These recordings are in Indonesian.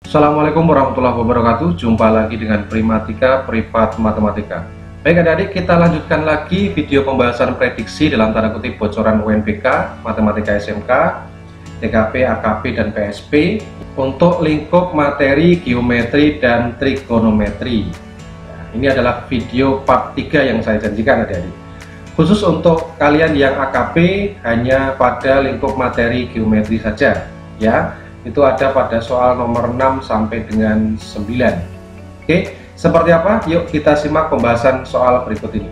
Assalamualaikum warahmatullahi wabarakatuh. Jumpa lagi dengan Primatika Privat Matematika. Baik adik-adik, kita lanjutkan lagi video pembahasan prediksi dalam tanda kutip bocoran UNBK Matematika SMK, TKP, AKP, dan PSP untuk lingkup materi geometri dan trigonometri. Ini adalah video part 3 yang saya janjikan adik-adik. Khusus untuk kalian yang AKP hanya pada lingkup materi geometri saja ya. Itu ada pada soal nomor 6 sampai dengan 9. Oke, seperti apa? Yuk kita simak pembahasan soal berikut ini.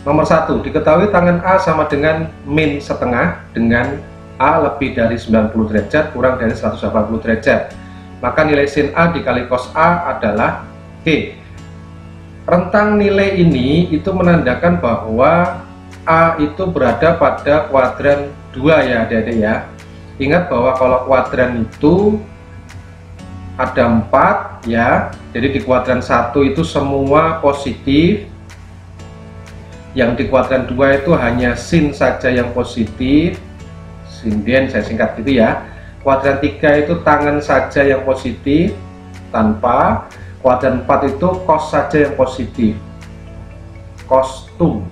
Nomor 1, diketahui tangan A sama dengan min setengah dengan A lebih dari 90 derajat kurang dari 180 derajat. Maka nilai sin A dikali cos A adalah Oke, rentang nilai ini itu menandakan bahwa A itu berada pada kuadran 2 ya adik-adik ya. Ingat bahwa kalau kuadran itu ada 4 ya, jadi di kuadran 1 itu semua positif, yang di kuadran 2 itu hanya sin saja yang positif, sinden saya singkat gitu ya. Kuadran 3 itu tangan saja yang positif tanpa, kuadran 4 itu cos saja yang positif, kostum.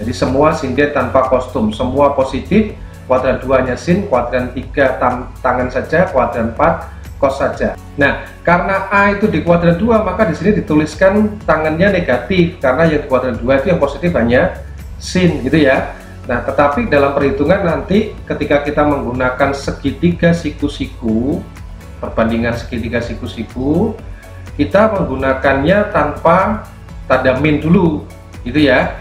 Jadi semua sinden tanpa kostum, semua positif. Kuadran 2 nya sin, kuadran 3 tangan saja, kuadran 4 cos saja. Nah, karena A itu di kuadran 2, maka di sini dituliskan tangannya negatif karena yang di kuadran 2 itu yang positif hanya sin gitu ya. Nah, tetapi dalam perhitungan nanti ketika kita menggunakan segitiga siku-siku, perbandingan segitiga siku-siku, kita menggunakannya tanpa tanda min dulu, gitu ya.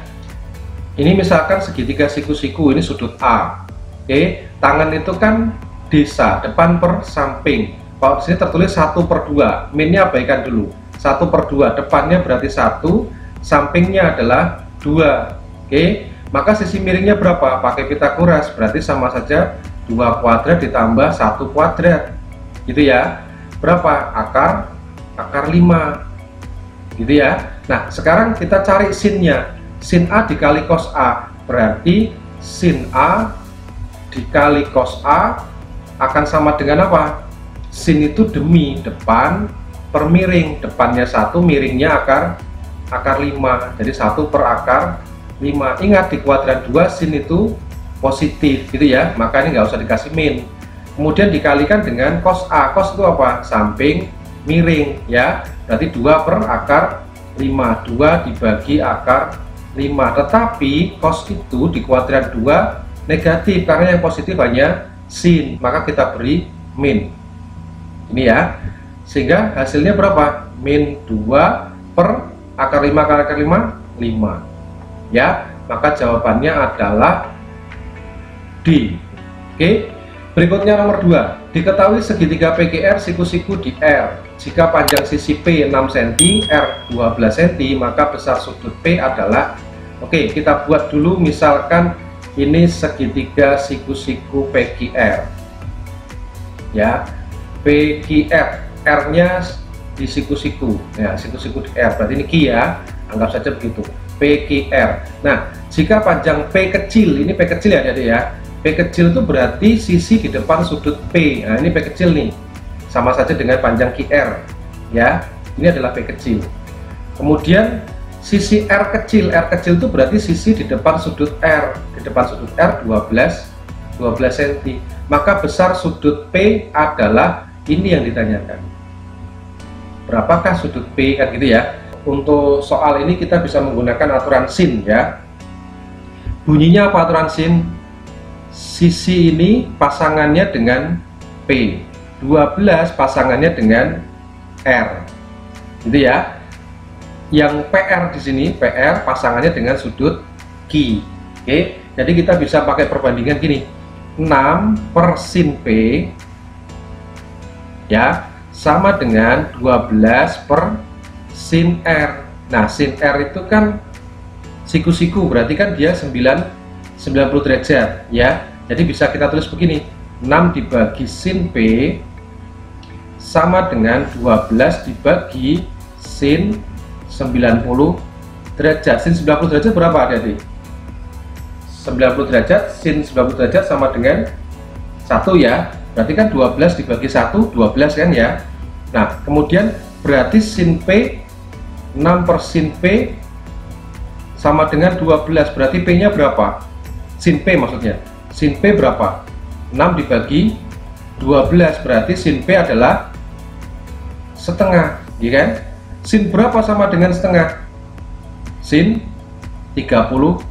Ini misalkan segitiga siku-siku, ini sudut A. Oke, tangan itu kan desa, depan per samping. Kalau di sini tertulis 1/2, minnya abaikan dulu. 1/2, depannya berarti 1, sampingnya adalah 2. Oke. Maka sisi miringnya berapa? Pakai Pitagoras, berarti sama saja 2 kuadrat ditambah 1 kuadrat gitu ya. Berapa? Akar 5 gitu ya. Nah, sekarang kita cari sinnya. Sin A dikali cos A, berarti sin A dikali cos A akan sama dengan apa? Sin itu demi depan per miring, depannya 1, miringnya akar 5, jadi 1 per akar 5. Ingat di kuadran 2 sin itu positif gitu ya, maka ini nggak usah dikasih min. Kemudian dikalikan dengan cos A. Cos itu apa? Samping miring ya, berarti 2 per akar 5, 2 dibagi akar 5. Tetapi cos itu di kuadran 2 negatif karena yang positif hanya sin, maka kita beri min ini ya, sehingga hasilnya berapa? Min 2 per akar 5 kali akar 5, 5 ya, maka jawabannya adalah D. Oke, berikutnya nomor 2, diketahui segitiga PGR siku-siku di R. Jika panjang sisi P 6 cm, R 12 cm, maka besar sudut P adalah, oke, kita buat dulu misalkan ini segitiga siku-siku PGR ya, PGR, R nya di siku-siku ya, siku-siku di R, berarti ini Q ya, anggap saja begitu, PQR. Nah, jika panjang P kecil, ini P kecil ya adik ya, P kecil itu berarti sisi di depan sudut P. Nah, ini P kecil nih, sama saja dengan panjang QR ya, ini adalah P kecil. Kemudian sisi R kecil itu berarti sisi di depan sudut R, di depan sudut R 12 cm, maka besar sudut P adalah ini yang ditanyakan, berapakah sudut P kan gitu ya. Untuk soal ini kita bisa menggunakan aturan sin ya. Bunyinya apa aturan sin? Sisi ini pasangannya dengan P, 12 pasangannya dengan R gitu ya. Yang PR di sini, PR pasangannya dengan sudut Q. Oke, jadi kita bisa pakai perbandingan gini, 6 per sin P ya sama dengan 12 per sin R. Nah, sin R itu kan siku-siku, berarti kan dia 90 derajat ya. Jadi bisa kita tulis begini, 6 dibagi sin P sama dengan 12 dibagi sin 90 derajat. Sin 90 derajat berapa adik-adik? 90 derajat, sin 90 derajat sama dengan 1 ya. Berarti kan 12 dibagi 1, 12 kan ya. Nah, kemudian berarti sin P, 6 per sin P sama dengan 12. Berarti P-nya berapa? Sin P maksudnya. Sin P berapa? 6 dibagi 12. Berarti sin P adalah setengah, ya kan? Sin berapa sama dengan setengah? Sin 30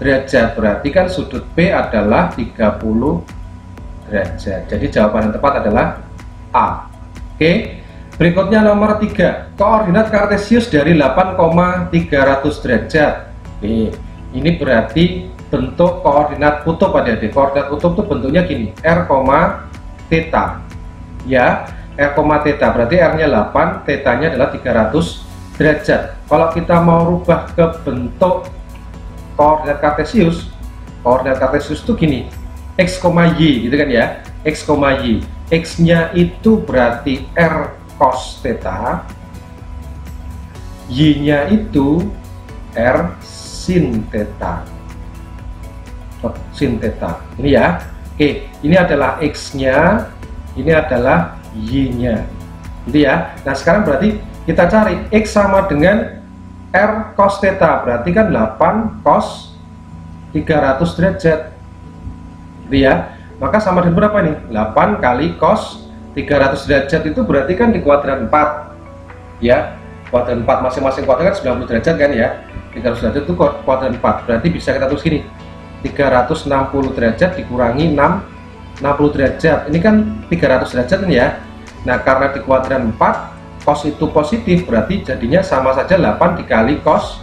derajat. Berarti kan sudut P adalah 30 derajat. Jadi jawaban yang tepat adalah A. Oke. Berikutnya nomor 3. Koordinat kartesius dari 8,300 derajat. Oke. Ini berarti bentuk koordinat kutub adik-adik. Koordinat kutub itu bentuknya gini, R, theta. Ya, R, theta. Berarti R-nya 8, theta-nya adalah 300 derajat. Kalau kita mau rubah ke bentuk koordinat kartesius itu gini, X, Y gitu kan ya. X, Y. X-nya itu berarti R cos theta. Y-nya itu R sin theta. Sin theta. Ini ya. Oke, ini adalah X-nya, ini adalah Y-nya. Gitu ya. Nah, sekarang berarti kita cari X sama dengan R cos theta. Berarti kan 8 cos 300 derajat. Gitu ya. Maka sama dengan berapa nih? 8 kali cos 300 derajat itu berarti kan di kuadran 4. Ya. Kuadran 4, masing-masing kuadran kan 90 derajat kan ya. 300 derajat itu kuadran 4. Berarti bisa kita tulis gini. 360 derajat dikurangi 60 derajat. Ini kan 300 derajat kan ya. Nah, karena di kuadran 4 cos itu positif, berarti jadinya sama saja 8 dikali cos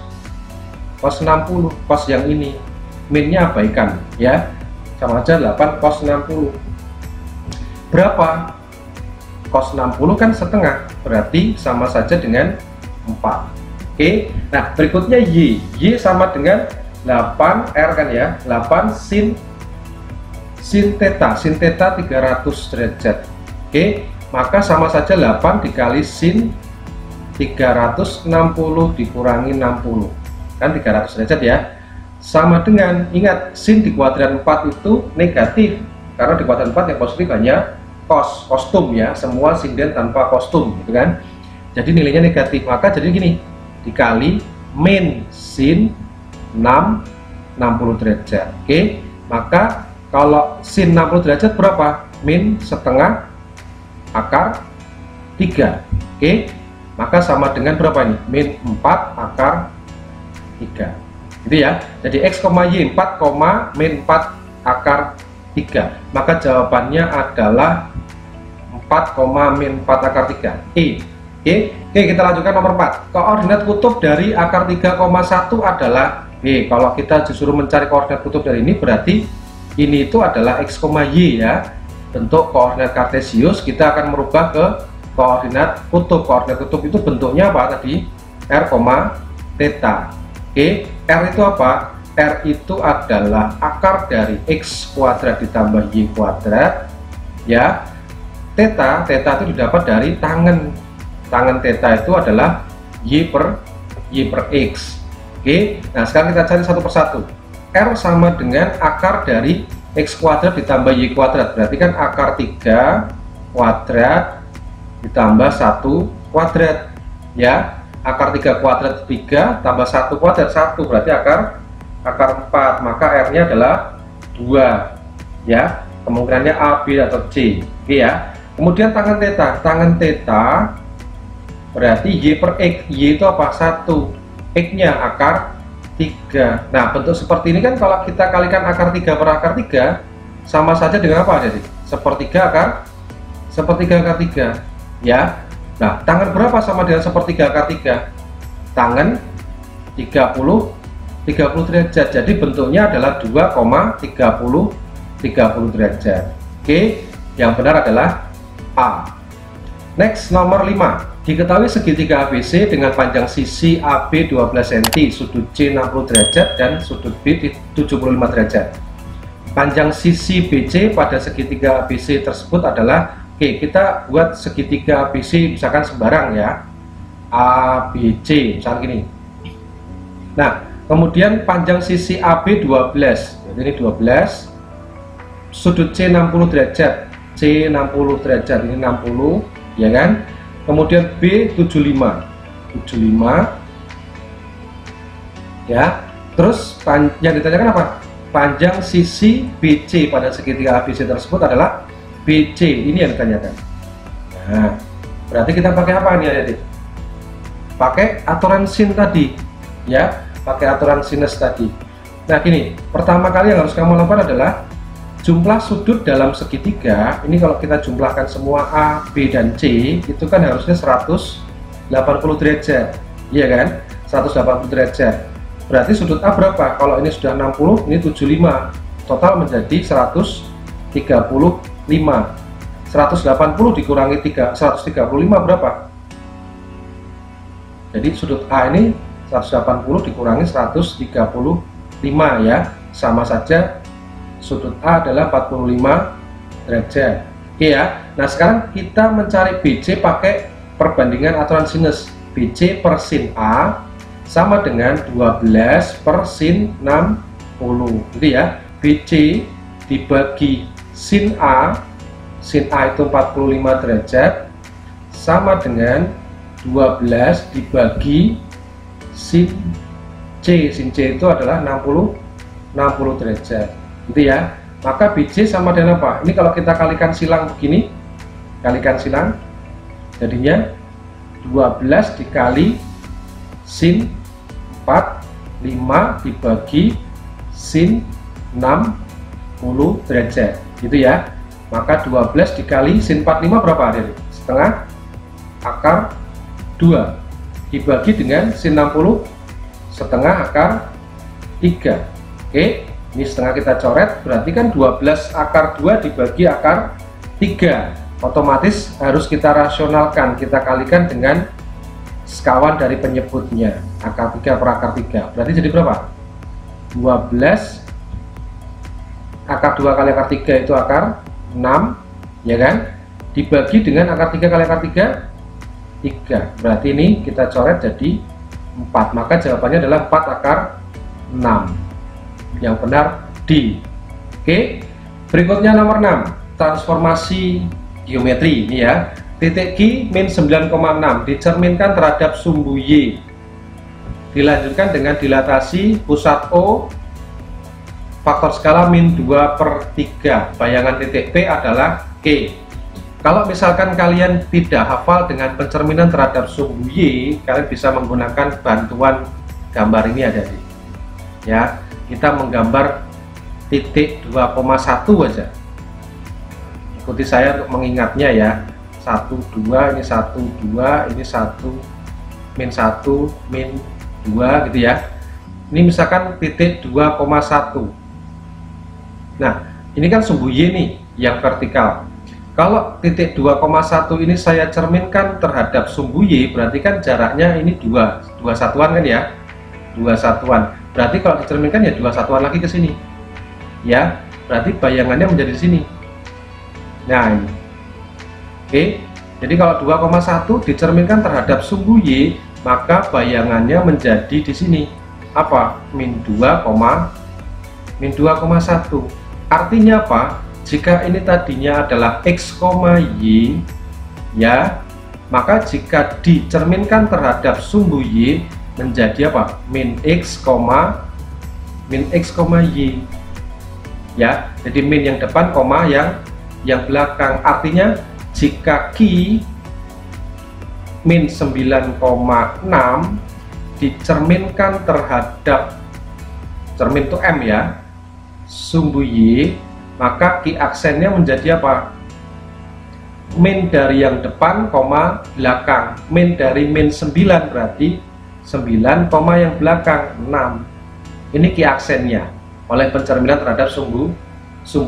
60, cos yang ini. Minnya abaikan ya. Sama aja 8 cos 60. Berapa? Cos 60 kan setengah, berarti sama saja dengan 4. Oke. Nah, berikutnya Y. Y sama dengan 8 R kan ya. 8 sin theta. Sin theta 300 derajat. Oke. Maka sama saja 8 dikali sin 360 dikurangi 60. Kan 300 derajat ya. Sama dengan, ingat, sin di kuadran 4 itu negatif. Karena di kuadran 4 yang positif hanya kostum ya. Semua sinden tanpa kostum gitu kan. Jadi nilainya negatif. Maka jadi gini, dikali min sin 60 derajat. Oke. Maka kalau sin 60 derajat berapa? Min setengah akar 3. Oke. Maka sama dengan berapa ini? Min 4 akar 3. Gitu ya. Jadi X, Y 4, min 4 akar 3. Maka jawabannya adalah 4, min 4 akar 3. Oke, kita lanjutkan nomor 4. Koordinat kutub dari akar 3,1 adalah B. Kalau kita disuruh mencari koordinat kutub dari ini, berarti ini itu adalah X, Y ya. Bentuk koordinat kartesius, kita akan merubah ke koordinat kutub. Koordinat kutub itu bentuknya apa tadi? R, theta. Oke, R itu apa? R itu adalah akar dari X kuadrat ditambah Y kuadrat ya. Theta itu didapat dari tangen theta itu adalah Y per X. Oke, nah sekarang kita cari satu persatu. R sama dengan akar dari X kuadrat ditambah Y kuadrat. Berarti kan akar 3 kuadrat ditambah 1 kuadrat ya. Akar 3 kuadrat 3 tambah 1 kuadrat 1, berarti akar 4. Maka R-nya adalah 2 ya. Kemungkinannya A, B atau C. Oke ya. Kemudian tangen theta berarti Y per X. Y itu apa? 1. X-nya akar 3. Nah, bentuk seperti ini kan kalau kita kalikan akar 3 per akar 3 sama saja dengan apa jadi? Sepertiga akar 3 ya. Nah, tangan berapa sama dengan sepertiga akar 3? Tangan 30 derajat. Jadi bentuknya adalah 2,30 derajat. Oke, yang benar adalah A. Next, nomor 5. Diketahui segitiga ABC dengan panjang sisi AB 12 cm, sudut C 60 derajat dan sudut B 75 derajat. Panjang sisi BC pada segitiga ABC tersebut adalah Oke, kita buat segitiga ABC misalkan sembarang ya, ABC misalkan gini. Nah, kemudian panjang sisi AB 12, jadi ini 12, sudut C 60 derajat, C 60 derajat, ini 60 ya kan. Kemudian B 75 ya. Terus yang ditanyakan apa? Panjang sisi BC pada segitiga ABC tersebut adalah BC, ini yang ditanyakan. Nah, berarti kita pakai apa nih adik? Pakai aturan sin tadi ya, pakai aturan sinus tadi. Nah gini, pertama kali yang harus kamu lakukan adalah jumlah sudut dalam segitiga. Ini kalau kita jumlahkan semua A, B, dan C, itu kan harusnya 180 derajat, iya kan? 180 derajat. Berarti sudut A berapa? Kalau ini sudah 60, ini 75, total menjadi 135. 180 dikurangi 135 berapa? Jadi sudut A ini 180 dikurangi 135 ya, sama saja sudut A adalah 45 derajat. Oke ya. Nah sekarang kita mencari BC pakai perbandingan aturan sinus. BC per sin A sama dengan 12 per sin 60, gitu ya. BC dibagi sin A itu 45 derajat sama dengan 12 dibagi sin C itu adalah 60 derajat, gitu ya. Maka BC sama dengan apa? Ini kalau kita kalikan silang begini, kalikan silang, jadinya 12 dikali sin 45 dibagi sin 60 derajat, gitu ya. Maka 12 dikali sin 45 berapa adik? Setengah akar 2 dibagi dengan sin 60 setengah akar 3. Oke, ini setengah kita coret, berarti kan 12 akar 2 dibagi akar 3. Otomatis harus kita rasionalkan, kita kalikan dengan sekawan dari penyebutnya, akar 3 per akar 3. Berarti jadi berapa? 12 akar 2 kali akar 3 itu akar 6, ya kan? Dibagi dengan akar 3 kali akar 3, 3. Berarti ini kita coret jadi 4. Maka jawabannya adalah 4 akar 6. Yang benar D. Oke. Berikutnya nomor 6, transformasi geometri ini ya. Titik Q min 9,6 dicerminkan terhadap sumbu Y. Dilanjutkan dengan dilatasi pusat O faktor skala min 2/3. Bayangan titik P adalah Q. Kalau misalkan kalian tidak hafal dengan pencerminan terhadap sumbu Y, kalian bisa menggunakan bantuan gambar ini ada di. Ya, kita menggambar titik 2,1 aja. Ikuti saya untuk mengingatnya ya. 1, 2, ini 1, 2, ini 1, min 1, min 2 gitu ya. Ini misalkan titik 2,1. Nah, ini kan sumbu Y nih yang vertikal. Kalau titik 2,1 ini saya cerminkan terhadap sumbu Y, berarti kan jaraknya ini 2 satuan kan ya, 2 satuan. Berarti kalau dicerminkan ya 2 satuan lagi ke sini. Ya, berarti bayangannya menjadi di sini. Nah, ini. Oke. Jadi kalau 2,1 dicerminkan terhadap sumbu Y, maka bayangannya menjadi di sini. Apa? Min 2,1. Artinya apa? Jika ini tadinya adalah X, Y ya, maka jika dicerminkan terhadap sumbu Y menjadi apa? Min X, Y ya. Jadi min yang depan, koma yang belakang. Artinya jika Q min 9,6 dicerminkan terhadap, cermin itu M ya, sumbu Y, maka Q aksennya menjadi apa? Min dari yang depan, koma belakang. Min dari min 9 berarti 9, koma yang belakang 6. Ini Q aksennya oleh pencerminan terhadap sumbu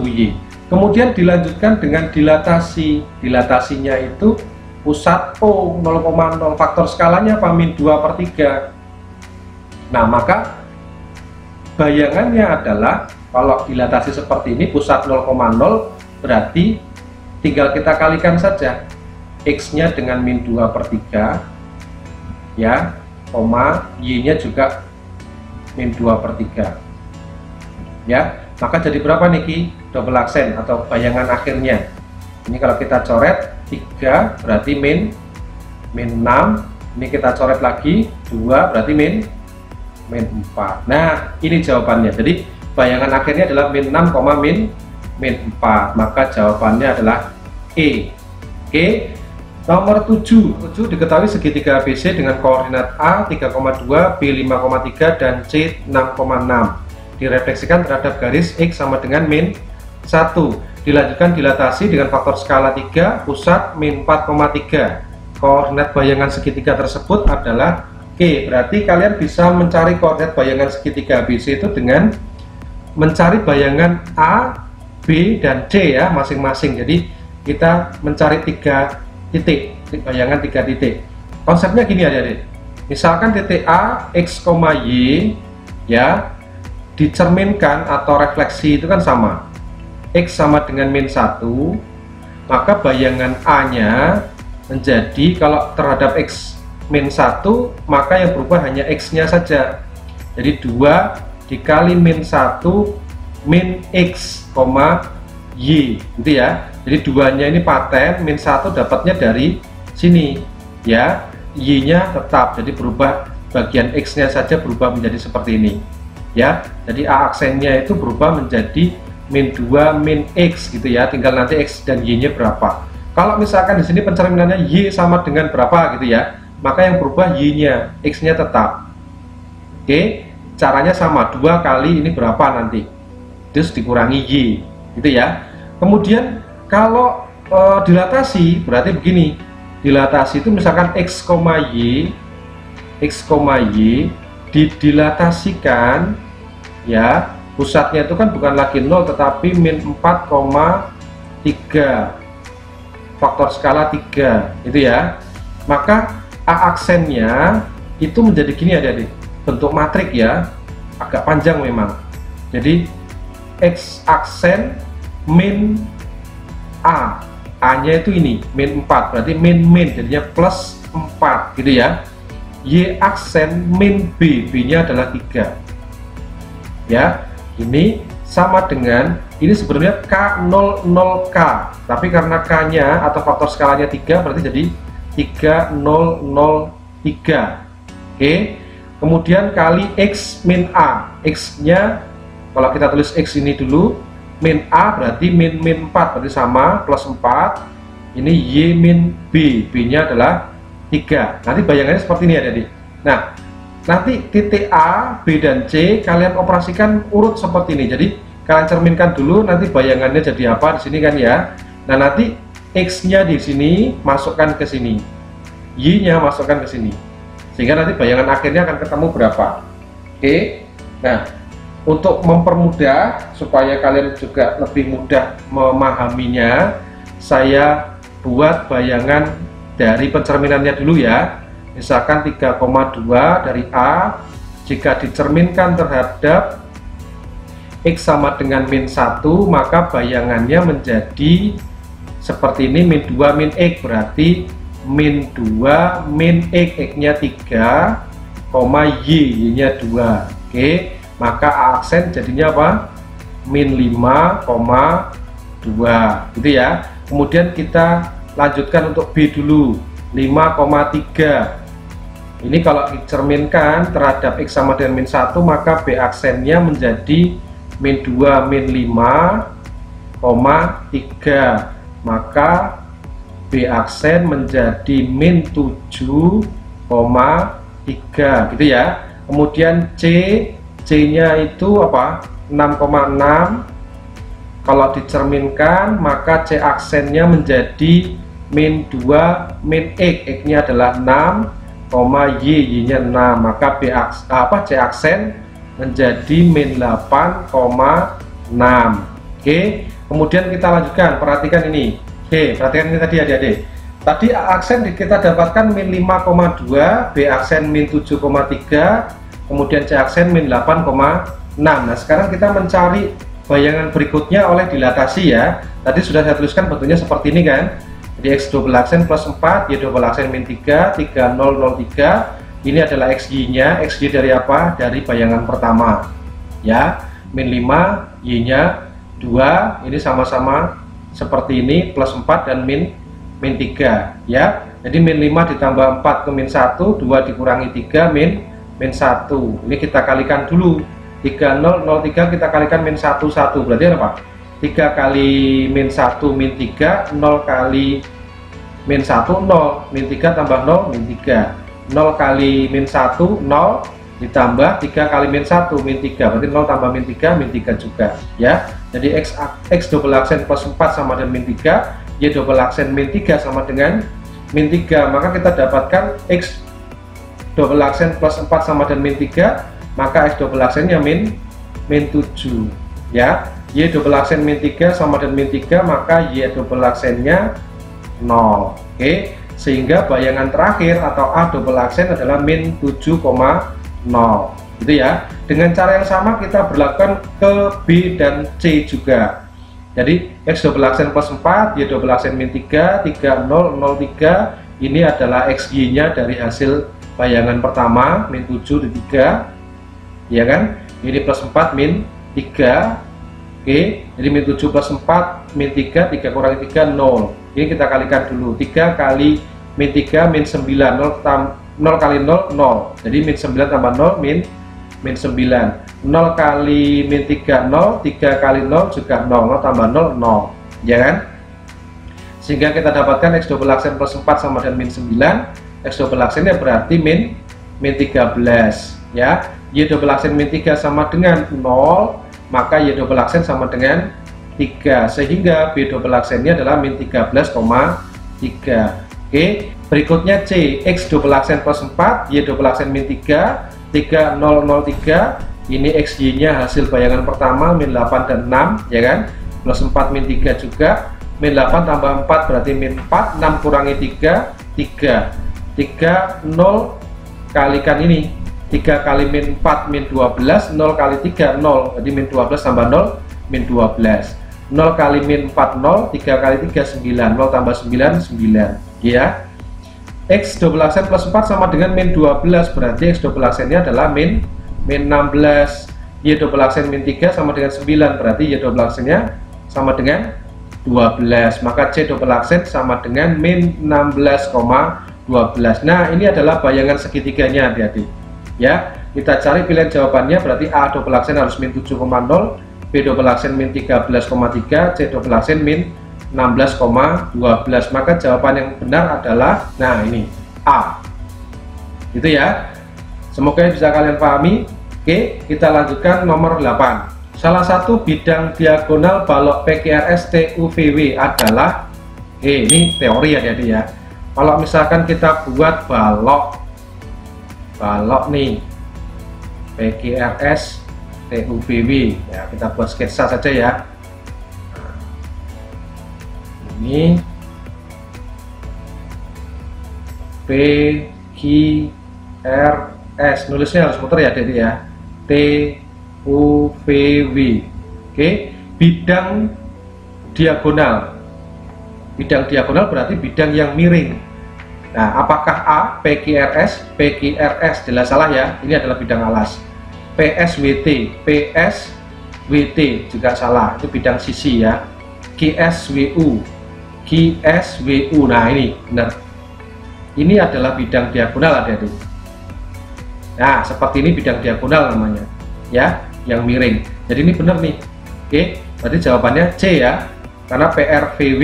Y. Kemudian dilanjutkan dengan dilatasi. Dilatasinya itu pusat O 0,0, faktor skalanya apa? Min 2/3. Nah, maka bayangannya adalah kalau dilatasi seperti ini, pusat 0,0 berarti tinggal kita kalikan saja X-nya dengan min 2/3 ya, koma Y-nya juga min 2/3 ya, maka jadi berapa niki? Double aksen atau bayangan akhirnya. Ini kalau kita coret 3 berarti min 6, ini kita coret lagi 2 berarti min 4. Nah, ini jawabannya. Jadi bayangan akhirnya adalah min 6, min 4. Maka jawabannya adalah E. Oke. Nomor 7 diketahui segitiga ABC dengan koordinat A 3,2, B 5,3 dan C 6,6. Direfleksikan terhadap garis X sama dengan min 1. Dilanjutkan dilatasi dengan faktor skala 3, pusat min 4,3. Koordinat bayangan segitiga tersebut adalah Q. Berarti kalian bisa mencari koordinat bayangan segitiga ABC itu dengan mencari bayangan A, B, dan C ya masing-masing. Jadi kita mencari 3 titik, bayangan 3 titik. Konsepnya gini adik-adik. Misalkan titik A, X, Y ya dicerminkan atau refleksi itu kan sama. X sama dengan min 1, maka bayangan A-nya menjadi, kalau terhadap X min 1, maka yang berubah hanya X-nya saja. Jadi 2 dikali min 1 min X, Y gitu ya. Jadi 2-nya ini paten, min 1 dapatnya dari sini ya. Y-nya tetap, jadi berubah bagian X-nya saja berubah menjadi seperti ini ya. Jadi A aksennya itu berubah menjadi min 2 min X gitu ya, tinggal nanti X dan Y-nya berapa. Kalau misalkan di sini pencerminannya Y sama dengan berapa gitu ya, maka yang berubah Y-nya, X-nya tetap. Oke, caranya sama, 2 kali ini berapa nanti, terus dikurangi Y gitu ya. Kemudian kalau dilatasi berarti begini, dilatasi itu misalkan X, Y didilatasikan ya, pusatnya itu kan bukan lagi 0 tetapi min 4,3, faktor skala 3 itu ya. Maka A aksennya itu menjadi gini adik-adik, bentuk matrik ya, agak panjang memang. Jadi X aksen min A, A-nya itu ini min 4, berarti min jadinya plus 4 gitu ya. Y aksen min B, B-nya adalah 3 ya. Ini sama dengan, ini sebenarnya K00K, tapi karena K-nya atau faktor skalanya 3 berarti jadi 3003. Oke. Kemudian kali X min A, X-nya kalau kita tulis X ini dulu, min A berarti min 4 berarti sama, plus 4. Ini Y min B, B-nya adalah 3. Nanti bayangannya seperti ini adik-adik. Nah, nanti titik A, B, dan C kalian operasikan urut seperti ini. Jadi kalian cerminkan dulu nanti bayangannya jadi apa di sini kan ya. Nah, nanti X-nya di sini masukkan ke sini, Y-nya masukkan ke sini, sehingga nanti bayangan akhirnya akan ketemu berapa. Oke. Nah, untuk mempermudah supaya kalian juga lebih mudah memahaminya, saya buat bayangan dari pencerminannya dulu ya. Misalkan 3,2 dari A, jika dicerminkan terhadap X sama dengan min 1, maka bayangannya menjadi seperti ini, min 2 min X, berarti min 2 min X, X-nya 3, Y-nya 2. Oke, maka A aksen jadinya apa? Min 5,2 gitu ya. Kemudian kita lanjutkan untuk B dulu, 5,3. Ini kalau dicerminkan terhadap X sama dengan min 1, maka B aksennya menjadi min 2 min 5,3. Maka B aksen menjadi min 7,3 gitu ya. Kemudian C-nya itu apa? 6,6. Kalau dicerminkan maka C aksennya menjadi min 2 min X, X-nya adalah 6, Y-nya 6, maka C aksen menjadi min 8,6. Oke, kemudian kita lanjutkan, perhatikan ini. Oke, perhatikan ini tadi adik-adik. Tadi A aksen kita dapatkan min 5,2, B aksen min 7,3, kemudian C aksen min 8,6. Nah, sekarang kita mencari bayangan berikutnya oleh dilatasi ya. Tadi sudah saya tuliskan bentuknya seperti ini kan. Jadi X double aksen plus 4, Y double aksen min 3, 3003. Ini adalah XY nya. XY dari apa? Dari bayangan pertama ya. Min 5, Y nya 2. Ini sama-sama seperti ini, plus 4 dan min 3 ya. Jadi min 5 ditambah 4 ke min 1, 2 dikurangi 3 min 1. Ini kita kalikan dulu. 3003 kita kalikan min 1 1. Berarti apa? 3 kali min 1 min 3, 0 kali min 1 0, min 3 tambah 0 min 3. 0 kali min 1 0 ditambah 3 kali min 1 min 3, berarti 0 tambah min 3 juga ya. Jadi X double aksen plus 4 sama dengan min 3, Y double aksen min 3 sama dengan min 3. Maka kita dapatkan X double aksen plus 4 sama dengan min 3, maka X double aksennya min 7 ya. Y double aksen min 3 sama dengan min 3, maka Y double aksennya 0. Oke, sehingga bayangan terakhir atau A double aksen adalah min 7,0 gitu ya. Dengan cara yang sama kita berlakukan ke B dan C juga. Jadi X double aksen plus 4, Y double aksen min 3, 3003. Ini adalah XY nya dari hasil bayangan pertama min 7 di 3 ya kan. Ini plus 4 min 3. Oke, jadi min 7 plus 4 min 3, 3 kurangi 3 0. Ini kita kalikan dulu. 3 kali min 3 min 9, 0 kali 0 0. Jadi min 9 tambah 0 min 9. 0 kali min 3 0, 3 kali 0 juga 0, 0 tambah 0 0 ya kan. Sehingga kita dapatkan X double aksen plus 4 sama dengan min 9. X double aksennya berarti min 13 ya. Y double aksen min 3 sama dengan 0, maka Y double aksen sama dengan 3, sehingga B double aksennya adalah min 13,3. Oke, berikutnya C, X double aksen plus 4, Y double aksen min 3, 3003. Ini XY nya hasil bayangan pertama min 8 dan 6 ya kan, plus 4 min 3 juga. Min 8 tambah 4 berarti min 4, 6 kurangi 3 3 0 kalikan ini, 3 kali min 4 min 12, 0 kali 3 0, jadi min 12 tambah 0 min 12. 0 kali min 4 0, 3 kali 3 9, 0 tambah 9 9 ya. X double aksen plus 4 sama dengan min 12, berarti X double aksennya adalah min 16. Y double aksen min 3 sama dengan 9, berarti Y double aksennya sama dengan 12, maka C double aksen sama dengan min 16,12. Nah, ini adalah bayangan segitiganya adik-adik ya. Kita cari pilihan jawabannya, berarti A double aksen harus min 7,0, B double aksen min 13,3, C double aksen min 16,12. Maka jawaban yang benar adalah, nah ini A gitu ya. Semoga bisa kalian pahami. Oke, kita lanjutkan nomor 8. Salah satu bidang diagonal balok PQRS TUVW adalah, ini teori ya jadi ya. Kalau misalkan kita buat balok nih PQRS TUVW ya, kita buat sketsa saja ya. Ini PQRS, nulisnya harus muter ya jadi ya. TUVW. Oke, bidang diagonal. Bidang diagonal berarti bidang yang miring. Nah, apakah A PQRS? PQRS jelas salah ya. Ini adalah bidang alas. PSWT, PSWT juga salah. Itu bidang sisi ya. QSWU, QSWU. Nah, ini benar. Ini adalah bidang diagonal adik-adik. Nah, seperti ini bidang diagonal namanya ya, yang miring. Jadi ini benar nih. Oke, berarti jawabannya C ya, karena PRVW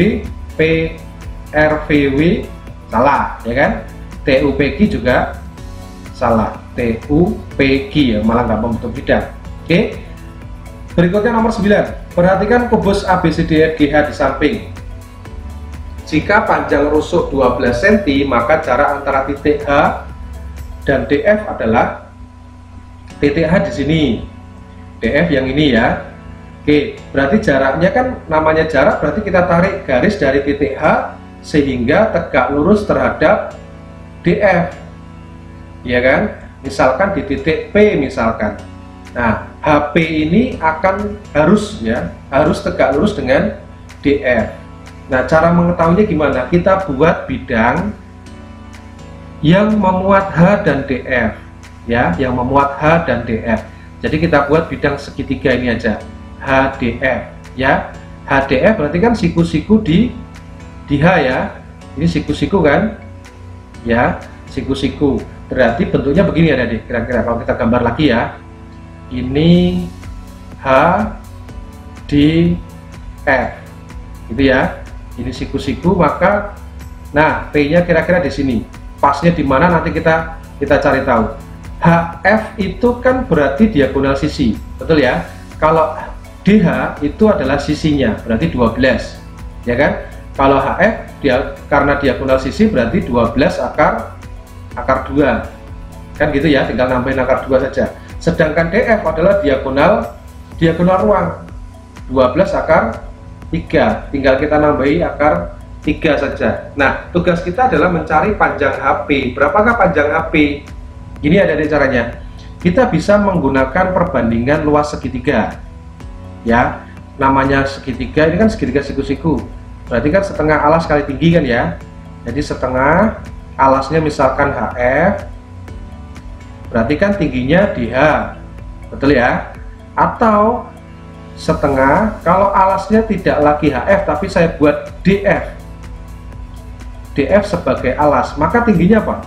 salah ya kan. TUPQ juga salah, TUPQ ya, malah nggak membentuk bidang. Oke, berikutnya nomor 9. Perhatikan kubus ABCDEFGH di samping. Jika panjang rusuk 12 cm, maka jarak antara titik H dan DF adalah titik H di sini, DF yang ini ya. Oke, berarti jaraknya kan, namanya jarak berarti kita tarik garis dari titik H sehingga tegak lurus terhadap DF ya kan. Misalkan di titik P misalkan. Nah, HP ini akan harus tegak lurus dengan DF. Nah, cara mengetahuinya gimana? Kita buat bidang yang memuat H dan DF, ya, yang memuat H dan DF. Jadi kita buat bidang segitiga ini aja, HDF, ya. HDF berarti kan siku-siku di H, ya. Ini siku-siku kan, ya, siku-siku. Berarti bentuknya begini ya, adik. Kira-kira kalau kita gambar lagi ya. Ini H di F, gitu ya. Ini siku-siku, maka nah P-nya kira-kira di sini. Pasnya di mana nanti kita cari tahu. HF itu kan berarti diagonal sisi, betul ya. Kalau DH itu adalah sisinya, berarti 12, ya kan. Kalau HF karena diagonal sisi berarti 12 akar 2, kan gitu ya. Tinggal nambahin akar 2 saja. Sedangkan DF adalah diagonal ruang, 12 akar 3, tinggal kita nambahi akar 3 saja. Nah, tugas kita adalah mencari panjang HP. Berapakah panjang HP? Ini ada caranya. Kita bisa menggunakan perbandingan luas segitiga, ya. Namanya segitiga, ini kan segitiga siku-siku, berarti kan setengah alas kali tinggi kan ya. Jadi setengah alasnya misalkan HF, berarti kan tingginya di H, betul ya. Atau setengah, kalau alasnya tidak lagi HF tapi saya buat DF sebagai alas, maka tingginya apa?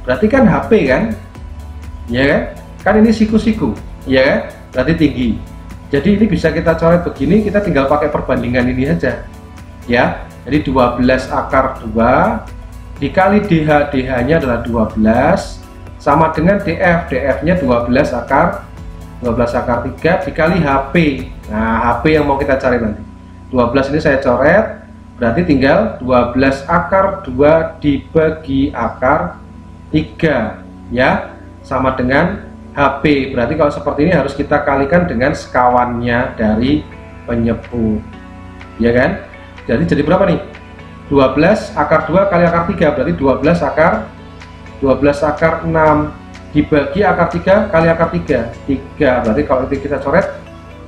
Berarti kan HP kan, ya kan ini siku-siku, ya kan? Berarti tinggi. Jadi ini bisa kita coret begini, kita tinggal pakai perbandingan ini aja, ya. Jadi 12 akar 2 dikali DH, DH-nya adalah 12, sama dengan DF-nya 12 akar 3 dikali HP. Nah, HP yang mau kita cari nanti 12 ini saya coret, berarti tinggal 12 akar 2 dibagi akar 3, ya, sama dengan HP. Berarti kalau seperti ini harus kita kalikan dengan sekawannya dari penyebut, ya kan. Jadi berapa nih? 12 akar 2 kali akar 3 berarti 12 akar 6 dibagi akar 3 kali akar 3, berarti kalau itu kita coret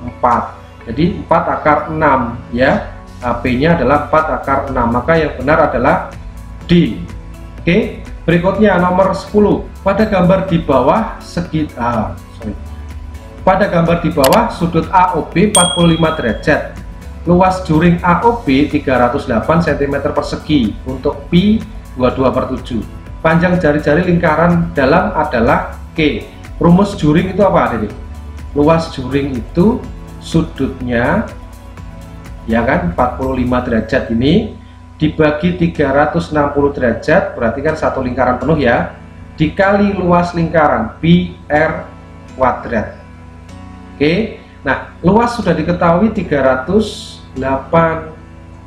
4, jadi 4 akar 6, ya. HP nya adalah 4 akar 6, maka yang benar adalah D. Oke, berikutnya nomor 10. Pada gambar di bawah pada gambar di bawah sudut AOB 45 derajat, luas juring AOB 308 cm persegi untuk pi 22/7. Panjang jari-jari lingkaran dalam adalah Q. Rumus juring itu apa, Adik? Luas juring itu sudutnya, ya kan, 45 derajat ini dibagi 360 derajat, berarti kan satu lingkaran penuh ya, dikali luas lingkaran pi r kuadrat. Oke, nah luas sudah diketahui 308,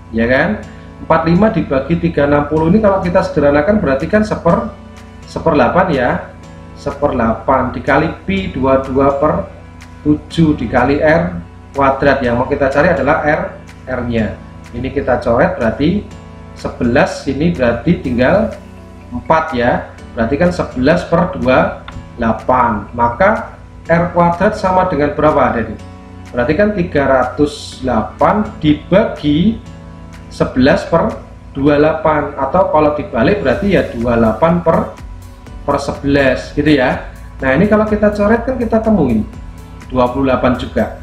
ya kan. 45 dibagi 360 ini kalau kita sederhanakan berarti kan 1/8 ya, 1/8 dikali pi 22/7 dikali r kuadrat. Yang mau kita cari adalah r nya. Ini kita coret, berarti 11 ini berarti tinggal 4 ya, berarti kan 11/28, maka r kuadrat sama dengan berapa, Adik? Berarti kan 308 dibagi 11/28, atau kalau dibalik berarti ya 28/11 gitu ya. Nah ini kalau kita coret kan kita temuin 28 juga.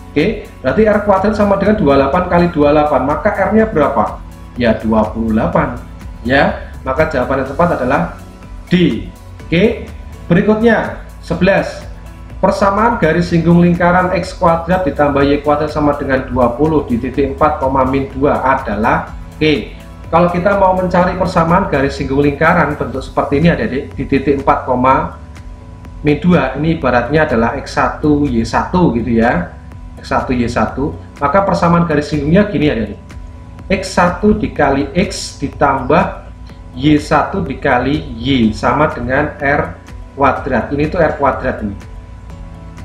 Oke, berarti r kuadrat sama dengan 28 kali 28, maka r nya berapa? Ya 28, ya. Maka jawaban yang tepat adalah D. Oke, berikutnya 11. Persamaan garis singgung lingkaran x kuadrat ditambah y kuadrat sama dengan 20 di titik 4, min 2 adalah Q. Kalau kita mau mencari persamaan garis singgung lingkaran bentuk seperti ini, ada di titik 4, min 2, ini ibaratnya adalah x1 y1 gitu ya, x1 y1, maka persamaan garis singgungnya gini ada di x1 dikali x ditambah y1 dikali y sama dengan r kuadrat. Ini tuh r kuadrat ini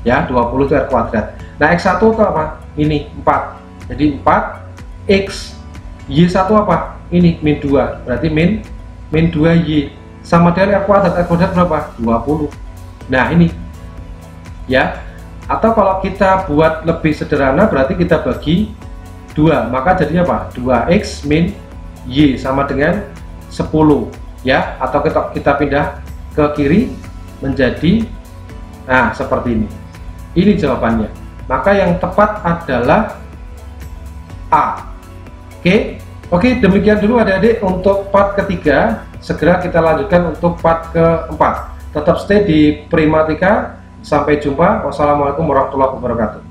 ya, 20 itu r kuadrat. Nah x1 itu apa? Ini 4, jadi 4 x, y1 apa? Ini min 2, berarti min 2y sama dengan r kuadrat. R kuadrat berapa? 20. Nah ini ya, Atau kalau kita buat lebih sederhana berarti kita bagi 2, maka jadinya apa? 2x min y sama dengan 10 ya, atau kita pindah ke kiri menjadi seperti ini. Ini jawabannya. Maka yang tepat adalah A. Oke, demikian dulu adik-adik untuk part ketiga. Segera kita lanjutkan untuk part keempat. Tetap stay di Primatika. Sampai jumpa. Wassalamualaikum warahmatullahi wabarakatuh.